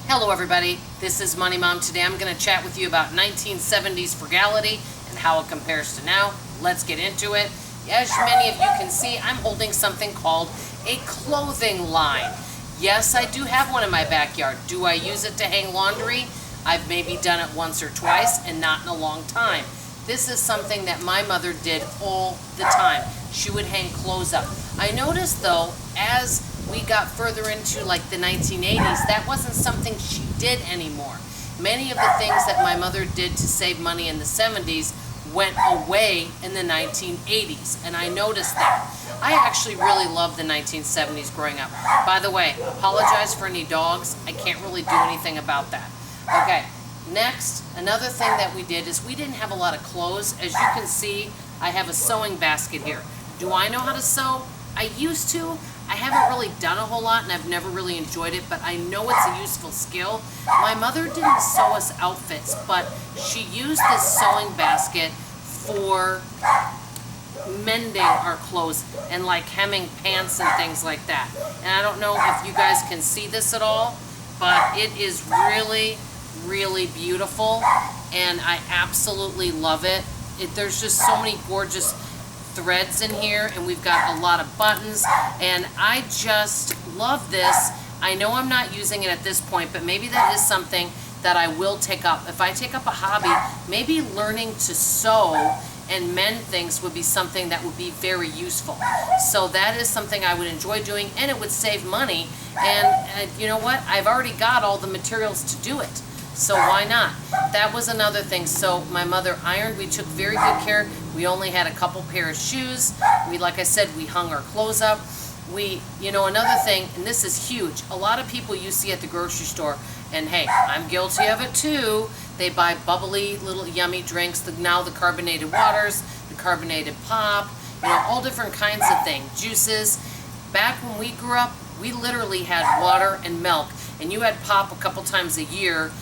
Hello everybody, this is Money Mom. Today I'm going to chat with you about 1970s frugality and how it compares to now. Let's get into it. As many of you can see, I'm holding something called a clothing line. Yes, I do have one in my backyard. Do I use it to hang laundry? I've maybe done it once or twice and not in a long time. This is something that my mother did all the time. She would hang clothes up. I noticed though, as we got further into like the 1980s, that wasn't something she did anymore. Many of the things that my mother did to save money in the 70s went away in the 1980s, and I noticed that. I actually really loved the 1970s growing up. By the way, apologize for any dogs. I can't really do anything about that. Okay, next, another thing that we did is we didn't have a lot of clothes. As you can see, I have a sewing basket here. Do I know how to sew? I used to. I haven't really done a whole lot and I've never really enjoyed it, but I know it's a useful skill. My mother didn't sew us outfits, but she used this sewing basket for mending our clothes and like hemming pants and things like that. And I don't know if you guys can see this at all, but it is really, really beautiful and I absolutely love it. There's just so many gorgeous threads in here, and we've got a lot of buttons, and I just love this. I know I'm not using it at this point, but maybe that is something that I will take up. If I take up a hobby, maybe learning to sew and mend things would be something that would be very useful. So that is something I would enjoy doing, and it would save money, and you know what? I've already got all the materials to do it. So why not? That was another thing. So my mother ironed. We took very good care. We only had a couple pair of shoes. Like I said, we hung our clothes up. Another thing, and this is huge. A lot of people you see at the grocery store, and hey, I'm guilty of it too. They buy bubbly little yummy drinks. Now the carbonated waters, the carbonated pop, all different kinds of things, juices. Back when we grew up, we literally had water and milk, and you had pop a couple times a year,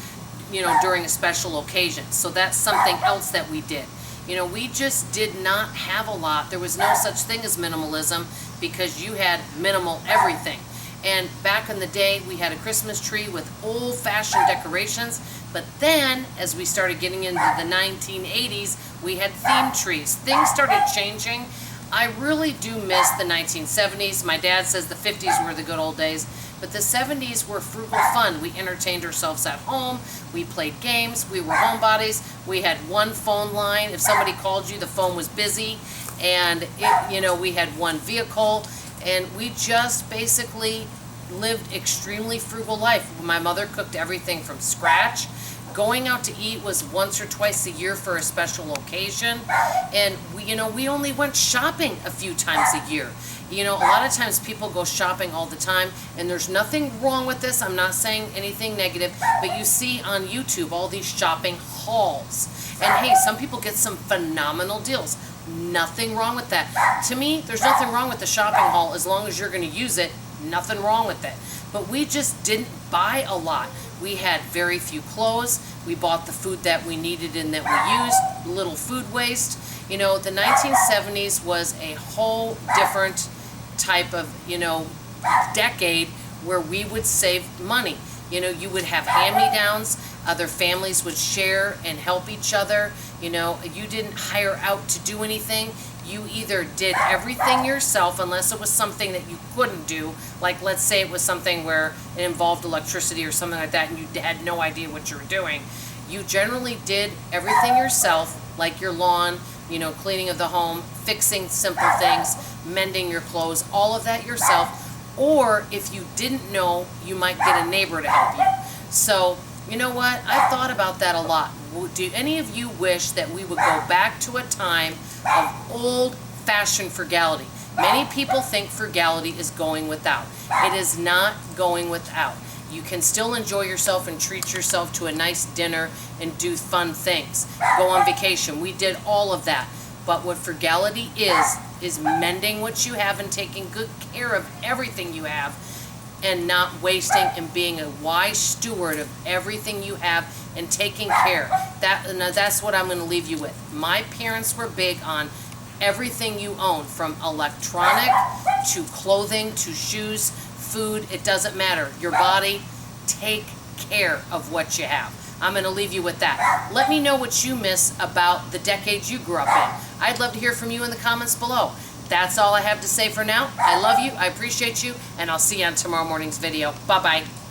during a special occasion. So that's something else that we did. We just did not have a lot. There was no such thing as minimalism because you had minimal everything. And back in the day, we had a Christmas tree with old-fashioned decorations. But then, as we started getting into the 1980s, we had theme trees. Things started changing. I really do miss the 1970s. My dad says the 50s were the good old days. But the 70s were frugal fun. We entertained ourselves at home. We played games. We were homebodies. We had one phone line. If somebody called you, the phone was busy. And, we had one vehicle. And we just basically lived extremely frugal life. My mother cooked everything from scratch. Going out to eat was once or twice a year for a special occasion. And, we only went shopping a few times a year. A lot of times people go shopping all the time, and there's nothing wrong with this. I'm not saying anything negative, but you see on YouTube all these shopping hauls. And hey, some people get some phenomenal deals. Nothing wrong with that. To me, there's nothing wrong with the shopping haul as long as you're going to use it. Nothing wrong with it. But we just didn't buy a lot. We had very few clothes. We bought the food that we needed and that we used. Little food waste. The 1970s was a whole different type of, decade where we would save money. You would have hand-me-downs. Other families would share and help each other. You didn't hire out to do anything. You either did everything yourself, unless it was something that you couldn't do. Like, let's say it was something where it involved electricity or something like that, and you had no idea what you were doing. You generally did everything yourself, like your lawn, cleaning of the home, fixing simple things, mending your clothes, all of that yourself. Or if you didn't know, you might get a neighbor to help you. So, you know what? I've thought about that a lot. Do any of you wish that we would go back to a time of old-fashioned frugality? Many people think frugality is going without. It is not going without. You can still enjoy yourself and treat yourself to a nice dinner and do fun things. Go on vacation. We did all of that. But what frugality is mending what you have and taking good care of everything you have and not wasting and being a wise steward of everything you have and taking care. That's what I'm going to leave you with. My parents were big on everything you own, from electronic to clothing to shoes, food. It doesn't matter. Your body, take care of what you have. I'm going to leave you with that. Let me know what you miss about the decades you grew up in. I'd love to hear from you in the comments below. That's all I have to say for now. I love you, I appreciate you, and I'll see you on tomorrow morning's video. Bye-bye.